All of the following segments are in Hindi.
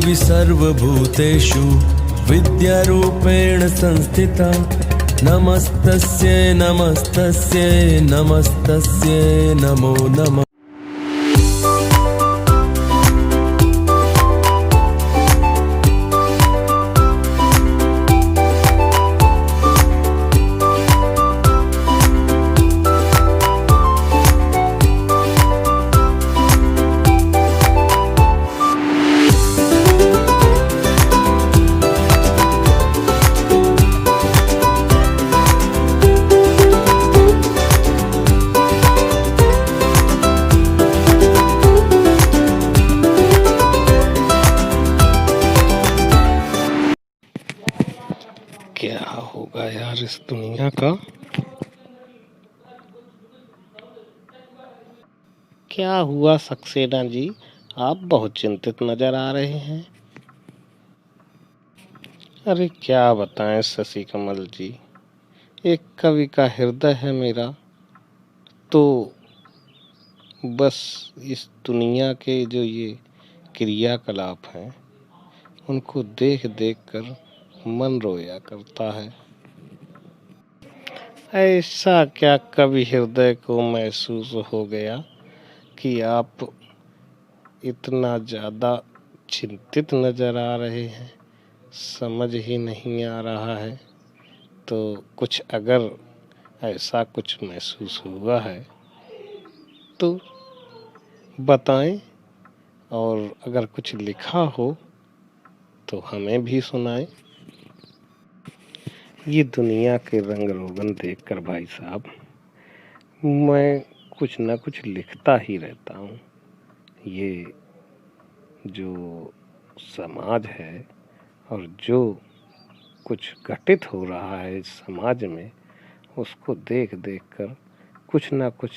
देवी सर्वभूतेषु विद्यारूपेण संस्थिता नमस्तस्यै नमस्तस्यै नमस्तस्यै नमो नमः। क्या होगा यार इस दुनिया का? क्या हुआ सक्सेना जी, आप बहुत चिंतित नजर आ रहे हैं। अरे क्या बताएं शशि कमल जी, एक कवि का हृदय है मेरा, तो बस इस दुनिया के जो ये क्रियाकलाप हैं उनको देख देख कर मन रोया करता है। ऐसा क्या कवि हृदय को महसूस हो गया कि आप इतना ज़्यादा चिंतित नज़र आ रहे हैं, समझ ही नहीं आ रहा है। तो कुछ अगर ऐसा कुछ महसूस हुआ है तो बताएं, और अगर कुछ लिखा हो तो हमें भी सुनाएं। ये दुनिया के रंग रोगन देखकर भाई साहब मैं कुछ न कुछ लिखता ही रहता हूँ। ये जो समाज है और जो कुछ घटित हो रहा है इस समाज में, उसको देख देख कर कुछ ना कुछ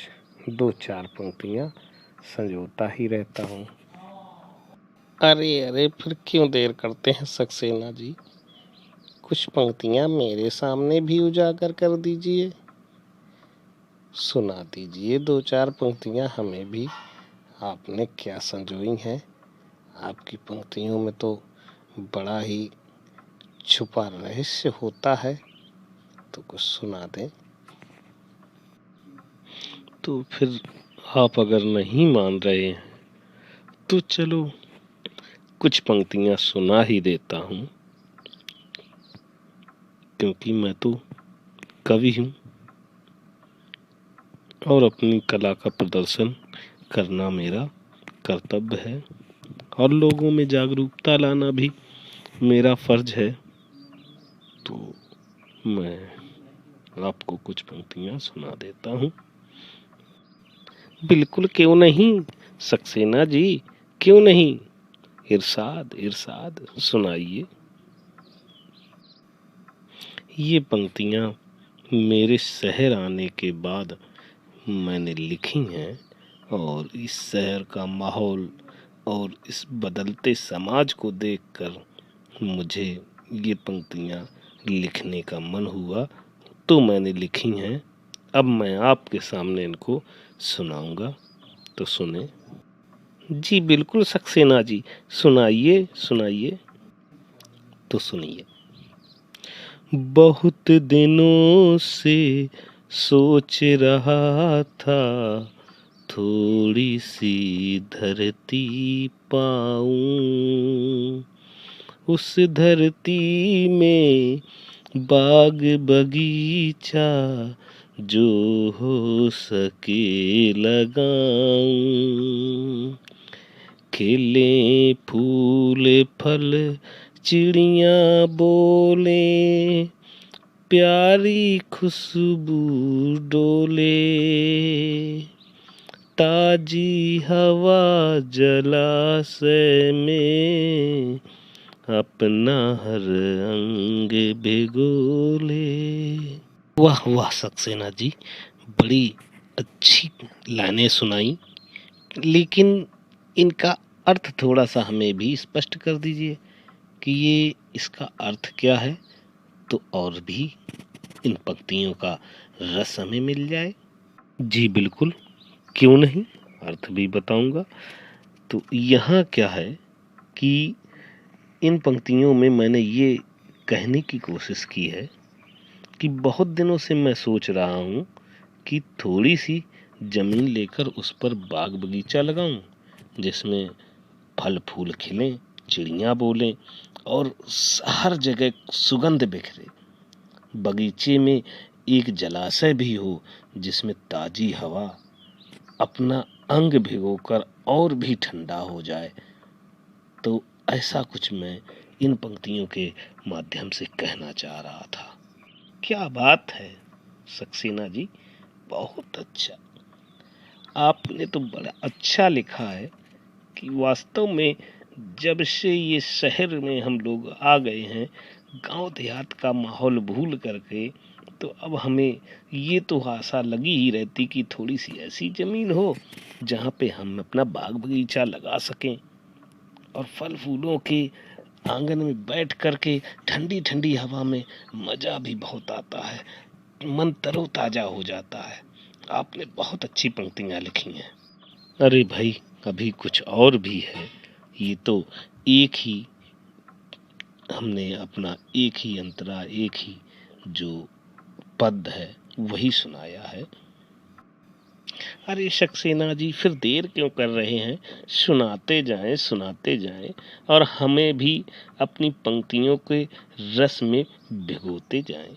दो चार पंक्तियाँ संजोता ही रहता हूँ। अरे अरे फिर क्यों देर करते हैं सक्सेना जी, कुछ पंक्तियाँ मेरे सामने भी उजागर कर दीजिए, सुना दीजिए दो चार पंक्तियाँ हमें भी। आपने क्या संजोई हैं? आपकी पंक्तियों में तो बड़ा ही छुपा रहस्य होता है, तो कुछ सुना दें। तो फिर आप अगर नहीं मान रहे हैं तो चलो कुछ पंक्तियाँ सुना ही देता हूँ, क्योंकि मैं तो कवि हूँ और अपनी कला का प्रदर्शन करना मेरा कर्तव्य है और लोगों में जागरूकता लाना भी मेरा फर्ज है। तो मैं आपको कुछ पंक्तियाँ सुना देता हूँ। बिल्कुल, क्यों नहीं सक्सेना जी, क्यों नहीं, इरशाद इरशाद सुनाइए। ये पंक्तियाँ मेरे शहर आने के बाद मैंने लिखी हैं और इस शहर का माहौल और इस बदलते समाज को देखकर मुझे ये पंक्तियाँ लिखने का मन हुआ, तो मैंने लिखी हैं। अब मैं आपके सामने इनको सुनाऊंगा, तो सुने। जी बिल्कुल सक्सेना जी, सुनाइए सुनाइए। तो सुनिए। बहुत दिनों से सोच रहा था थोड़ी सी धरती पाऊं, उस धरती में बाग बगीचा जो हो सके लगाऊं, खिले फूल फल चिड़ियाँ बोले, प्यारी खुशबू डोले, ताजी हवा जलाशय में अपना हर अंग भिगोले। वाह वाह सक्सेना जी, बड़ी अच्छी लाइनें सुनाई, लेकिन इनका अर्थ थोड़ा सा हमें भी स्पष्ट कर दीजिए कि ये इसका अर्थ क्या है, तो और भी इन पंक्तियों का रस हमें मिल जाए। जी बिल्कुल, क्यों नहीं, अर्थ भी बताऊंगा। तो यहाँ क्या है कि इन पंक्तियों में मैंने ये कहने की कोशिश की है कि बहुत दिनों से मैं सोच रहा हूँ कि थोड़ी सी जमीन लेकर उस पर बाग बगीचा लगाऊं, जिसमें फल फूल खिलें, चिड़ियाँ बोलें और हर जगह सुगंध बिखरे। बगीचे में एक जलाशय भी हो जिसमें ताजी हवा अपना अंग भिगोकर और भी ठंडा हो जाए। तो ऐसा कुछ मैं इन पंक्तियों के माध्यम से कहना चाह रहा था। क्या बात है सक्सेना जी, बहुत अच्छा। आपने तो बड़ा अच्छा लिखा है कि वास्तव में जब से ये शहर में हम लोग आ गए हैं, गांव देहात का माहौल भूल करके, तो अब हमें ये तो आशा लगी ही रहती कि थोड़ी सी ऐसी जमीन हो जहाँ पे हम अपना बाग बगीचा लगा सकें और फल फूलों के आंगन में बैठ करके ठंडी ठंडी हवा में मजा भी बहुत आता है, मन तरोताजा हो जाता है। आपने बहुत अच्छी पंक्तियां लिखी हैं। अरे भाई, अभी कुछ और भी है। ये तो एक ही हमने अपना एक ही अंतरा, एक ही जो पद है वही सुनाया है। अरे सक्सेना जी, फिर देर क्यों कर रहे हैं? सुनाते जाएं और हमें भी अपनी पंक्तियों के रस में भिगोते जाएं।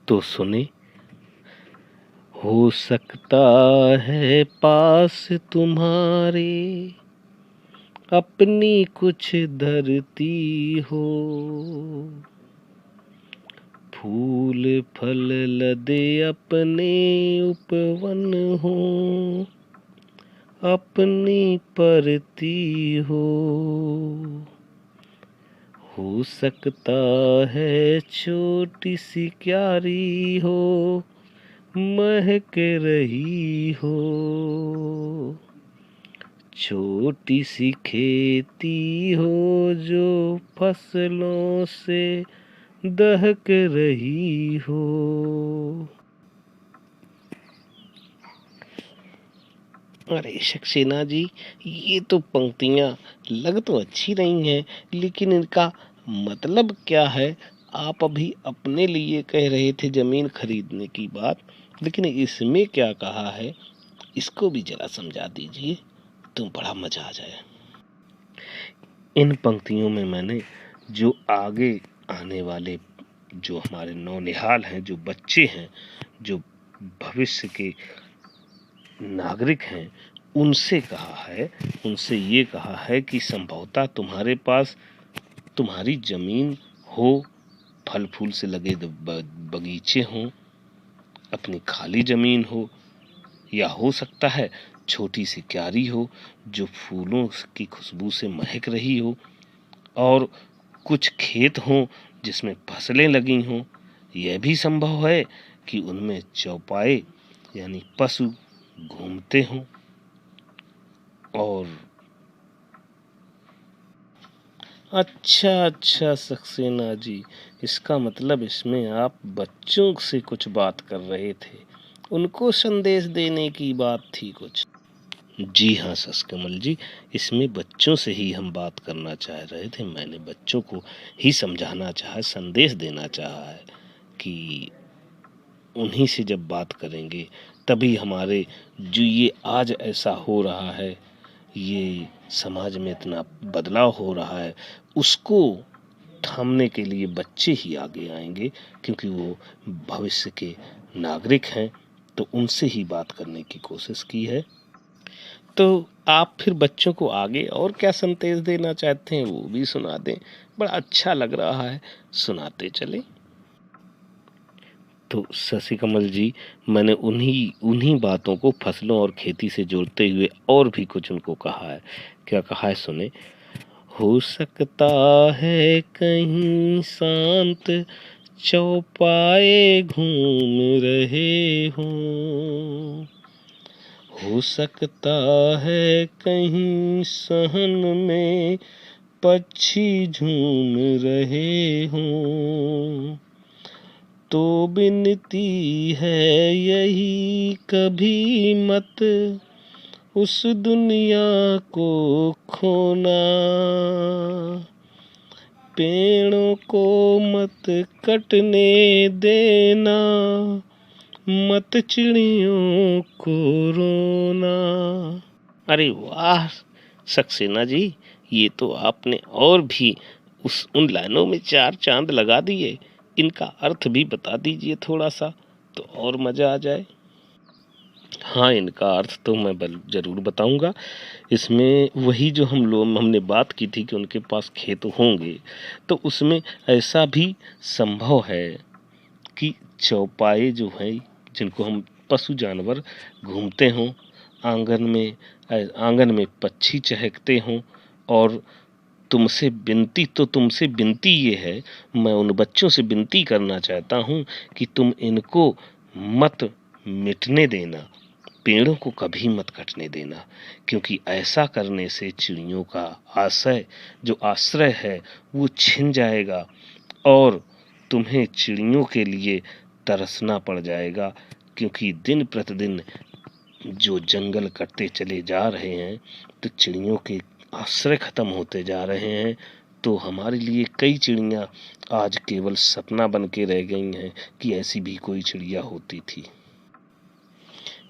तो सुने। हो सकता है पास तुम्हारे अपनी कुछ धरती हो, फूल फल लदे अपने उपवन हो, अपनी परती हो सकता है छोटी सी क्यारी हो, महक रही हो, छोटी सी खेती हो जो फसलों से दहक रही हो। अरे सक्सेना जी, ये तो पंक्तियां लग तो अच्छी रही हैं, लेकिन इनका मतलब क्या है? आप अभी अपने लिए कह रहे थे जमीन खरीदने की बात, लेकिन इसमें क्या कहा है इसको भी जरा समझा दीजिए तो बड़ा मजा आ जाए। इन पंक्तियों में मैंने जो आगे आने वाले जो हमारे नौनिहाल हैं, जो बच्चे हैं, जो भविष्य के नागरिक हैं, उनसे कहा है, उनसे ये कहा है कि संभवतः तुम्हारे पास तुम्हारी जमीन हो, फल फूल से लगे बगीचे हों, अपनी खाली जमीन हो, या हो सकता है छोटी सी क्यारी हो जो फूलों की खुशबू से महक रही हो, और कुछ खेत हों जिसमें फसलें लगी हों। यह भी संभव है कि उनमें चौपाए यानी पशु घूमते हों। और अच्छा सक्सेना जी, इसका मतलब इसमें आप बच्चों से कुछ बात कर रहे थे, उनको संदेश देने की बात थी कुछ। जी हाँ सस्कमल जी, इसमें बच्चों से ही हम बात करना चाह रहे थे। मैंने बच्चों को ही समझाना चाहा, संदेश देना चाहा है कि उन्हीं से जब बात करेंगे तभी हमारे जो ये आज ऐसा हो रहा है, ये समाज में इतना बदलाव हो रहा है, उसको थामने के लिए बच्चे ही आगे आएंगे, क्योंकि वो भविष्य के नागरिक हैं। तो उनसे ही बात करने की कोशिश की है। तो आप फिर बच्चों को आगे और क्या संदेश देना चाहते हैं वो भी सुना दें, बड़ा अच्छा लग रहा है, सुनाते चले। तो शशि कमल जी, मैंने उन्हीं बातों को फसलों और खेती से जोड़ते हुए और भी कुछ उनको कहा है। क्या कहा है सुने। हो सकता है कहीं शांत चौपाए घूम रहे हों, हो सकता है कहीं सहन में पक्षी झूम रहे हों, तो विनती है यही कभी मत उस दुनिया को खोना। पेड़ों को मत कटने देना, मत चिड़ियों को रोना। अरे वाह सक्सेना जी, ये तो आपने और भी उन लाइनों में 4 चांद लगा दिए। इनका अर्थ भी बता दीजिए थोड़ा सा, तो और मजा आ जाए। हाँ, इनका अर्थ तो मैं जरूर बताऊंगा। इसमें वही जो हमने बात की थी कि उनके पास खेत होंगे, तो उसमें ऐसा भी संभव है कि चौपाए जो हैं, जिनको हम पशु जानवर घूमते हों, आंगन में पक्षी चहकते हों, और तुमसे विनती ये है, मैं उन बच्चों से विनती करना चाहता हूँ कि तुम इनको मत मिटने देना, पेड़ों को कभी मत कटने देना, क्योंकि ऐसा करने से चिड़ियों का आश्रय है वो छिन जाएगा और तुम्हें चिड़ियों के लिए तरसना पड़ जाएगा। क्योंकि दिन प्रतिदिन जो जंगल कटते चले जा रहे हैं, तो चिड़ियों के आश्रय खत्म होते जा रहे हैं। तो हमारे लिए कई चिड़िया आज केवल सपना बन के रह गई हैं कि ऐसी भी कोई चिड़िया होती थी।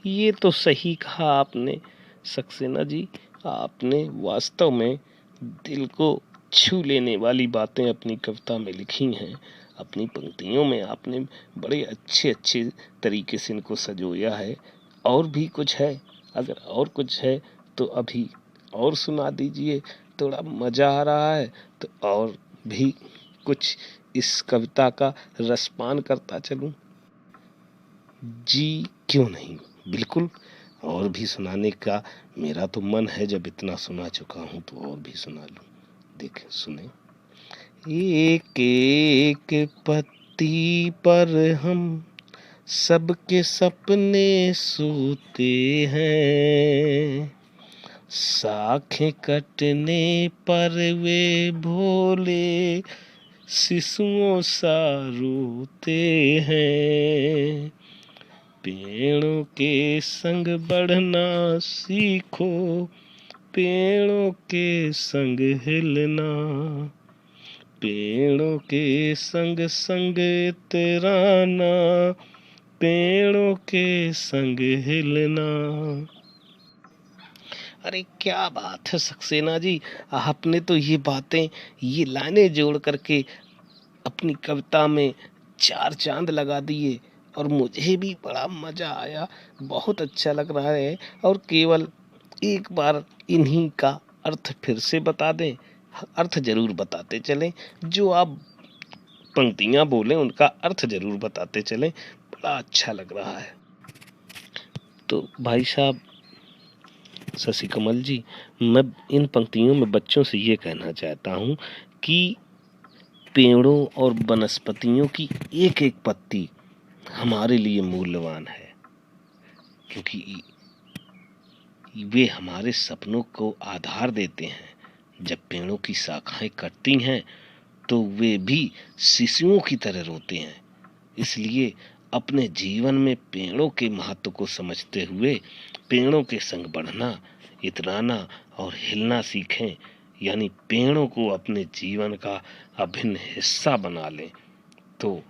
ये तो सही कहा आपने सक्सेना जी, आपने वास्तव में दिल को छू लेने वाली बातें अपनी कविता में लिखी हैं। अपनी पंक्तियों में आपने बड़े अच्छे तरीके से इनको सजोया है। और भी कुछ है? अगर और कुछ है तो अभी और सुना दीजिए, थोड़ा मजा आ रहा है तो और भी कुछ इस कविता का रसपान करता चलूं। जी क्यों नहीं, बिल्कुल, और भी सुनाने का मेरा तो मन है। जब इतना सुना चुका हूं तो और भी सुना लूं। देखें, सुने। एक एक पत्ती पर हम सबके सपने सोते हैं, शाखें कटने पर वे भोले शिशुओं सा रोते हैं। पेड़ों के संग बढ़ना सीखो, पेड़ों के संग हिलना, पेड़ों के संग संग इतराना, पेड़ों के संग हिलना। अरे क्या बात है सक्सेना जी, आपने तो ये लाइनें जोड़ करके अपनी कविता में 4 चांद लगा दिए और मुझे भी बड़ा मजा आया, बहुत अच्छा लग रहा है। और केवल एक बार इन्हीं का अर्थ फिर से बता दें, अर्थ जरूर बताते चलें। जो आप पंक्तियां बोले उनका अर्थ जरूर बताते चलें, बड़ा अच्छा लग रहा है। तो भाई साहब शशि कमल जी, मैं इन पंक्तियों में बच्चों से ये कहना चाहता हूँ कि पेड़ों और वनस्पतियों की एक एक पत्ती हमारे लिए मूल्यवान है, क्योंकि वे हमारे सपनों को आधार देते हैं। जब पेड़ों की शाखाएं कटती हैं तो वे भी शिशुओं की तरह रोते हैं। इसलिए अपने जीवन में पेड़ों के महत्व को समझते हुए पेड़ों के संग बढ़ना, इतराना और हिलना सीखें, यानी पेड़ों को अपने जीवन का अभिन्न हिस्सा बना लें। तो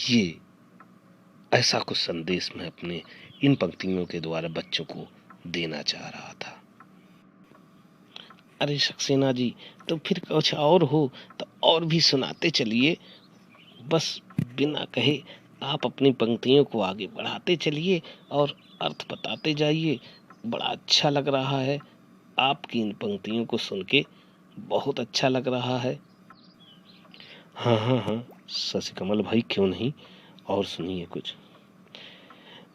ये ऐसा कुछ संदेश मैं अपने इन पंक्तियों के द्वारा बच्चों को देना चाह रहा था। अरे सक्सेना जी, तो फिर कुछ और हो तो और भी सुनाते चलिए, बस बिना कहे आप अपनी पंक्तियों को आगे बढ़ाते चलिए और अर्थ बताते जाइए। बड़ा अच्छा लग रहा है, आपकी इन पंक्तियों को सुन के बहुत अच्छा लग रहा है। हाँ हाँ हाँ शशि कमल भाई, क्यों नहीं, और सुनिए कुछ।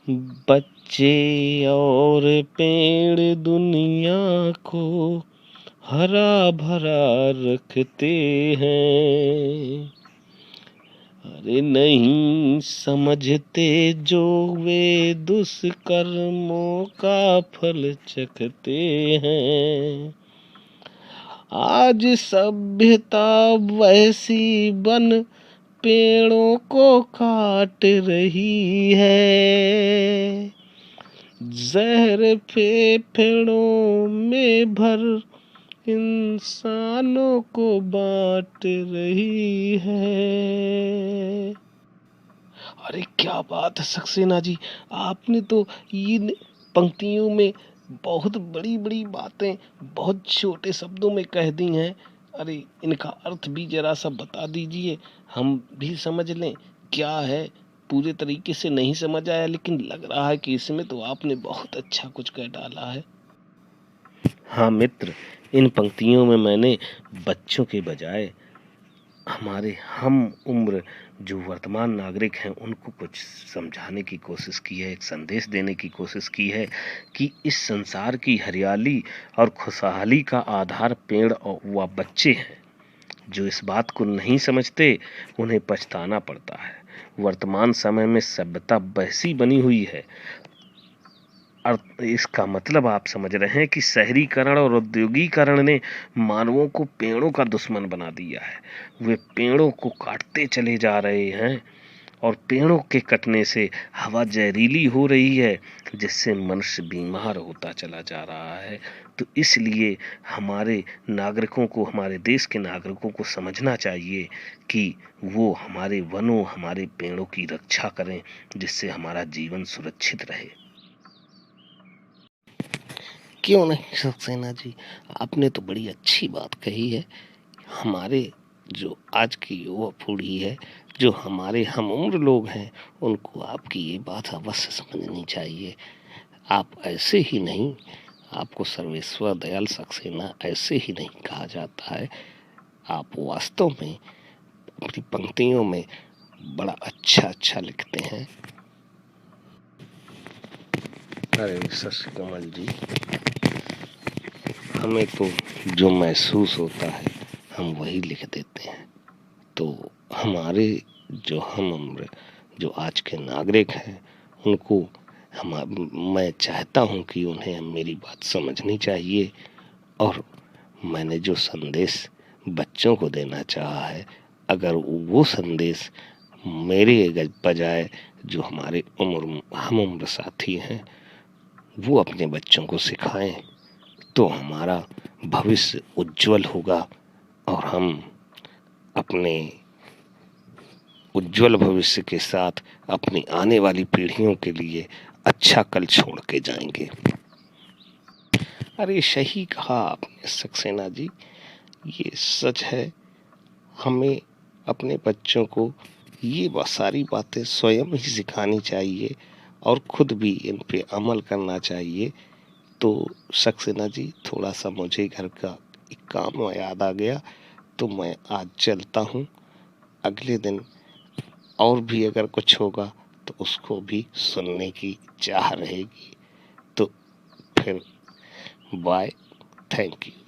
बच्चे और पेड़ दुनिया को हरा भरा रखते हैं, अरे नहीं समझते जो वे दुष्कर्मों का फल चखते हैं। आज सभ्यता वैसी बन पेड़ों को काट रही है, जहर फेफड़ों में भर इंसानों को बांट रही है। अरे क्या बात है सक्सेना जी, आपने तो इन पंक्तियों में बहुत बड़ी बड़ी बातें बहुत छोटे शब्दों में कह दी हैं। अरे इनका अर्थ भी जरा सा बता दीजिए, हम भी समझ लें क्या है। पूरे तरीके से नहीं समझ आया, लेकिन लग रहा है कि इसमें तो आपने बहुत अच्छा कुछ कह डाला है। हाँ मित्र, इन पंक्तियों में मैंने बच्चों के बजाय हमारे हम उम्र जो वर्तमान नागरिक हैं उनको कुछ समझाने की कोशिश की है, एक संदेश देने की कोशिश की है कि इस संसार की हरियाली और खुशहाली का आधार पेड़ और व बच्चे हैं। जो इस बात को नहीं समझते उन्हें पछताना पड़ता है। वर्तमान समय में सभ्यता वैसी बनी हुई है, और इसका मतलब आप समझ रहे हैं कि शहरीकरण और औद्योगिकरण ने मानवों को पेड़ों का दुश्मन बना दिया है। वे पेड़ों को काटते चले जा रहे हैं और पेड़ों के कटने से हवा जहरीली हो रही है, जिससे मनुष्य बीमार होता चला जा रहा है। तो इसलिए हमारे नागरिकों को, हमारे देश के नागरिकों को समझना चाहिए कि वो हमारे वनों, हमारे पेड़ों की रक्षा करें, जिससे हमारा जीवन सुरक्षित रहे। क्यों नहीं सक्सेना जी, आपने तो बड़ी अच्छी बात कही है। हमारे जो आज की युवा पीढ़ी है, जो हमारे हम उम्र लोग हैं, उनको आपकी ये बात अवश्य समझनी चाहिए। आप ऐसे ही नहीं, आपको सर्वेश्वर दयाल सक्सेना ऐसे ही नहीं कहा जाता है। आप वास्तव में अपनी पंक्तियों में बड़ा अच्छा लिखते हैं। अरे शशि कमल जी, हमें तो जो महसूस होता है हम वही लिख देते हैं। तो हमारे जो हम उम्र जो आज के नागरिक हैं उनको मैं चाहता हूं कि उन्हें मेरी बात समझनी चाहिए, और मैंने जो संदेश बच्चों को देना चाहा है, अगर वो संदेश मेरे बजाय जो हमारे हम उम्र साथी हैं वो अपने बच्चों को सिखाएं, तो हमारा भविष्य उज्जवल होगा और हम अपने उज्जवल भविष्य के साथ अपनी आने वाली पीढ़ियों के लिए अच्छा कल छोड़ के जाएंगे। अरे सही कहा आपने सक्सेना जी, ये सच है। हमें अपने बच्चों को ये सारी बातें स्वयं ही सिखानी चाहिए और खुद भी इन पे अमल करना चाहिए। तो सक्सेना जी, थोड़ा सा मुझे घर का एक काम याद आ गया, तो मैं आज चलता हूँ। अगले दिन और भी अगर कुछ होगा तो उसको भी सुनने की चाह रहेगी। तो फिर बाय, थैंक यू।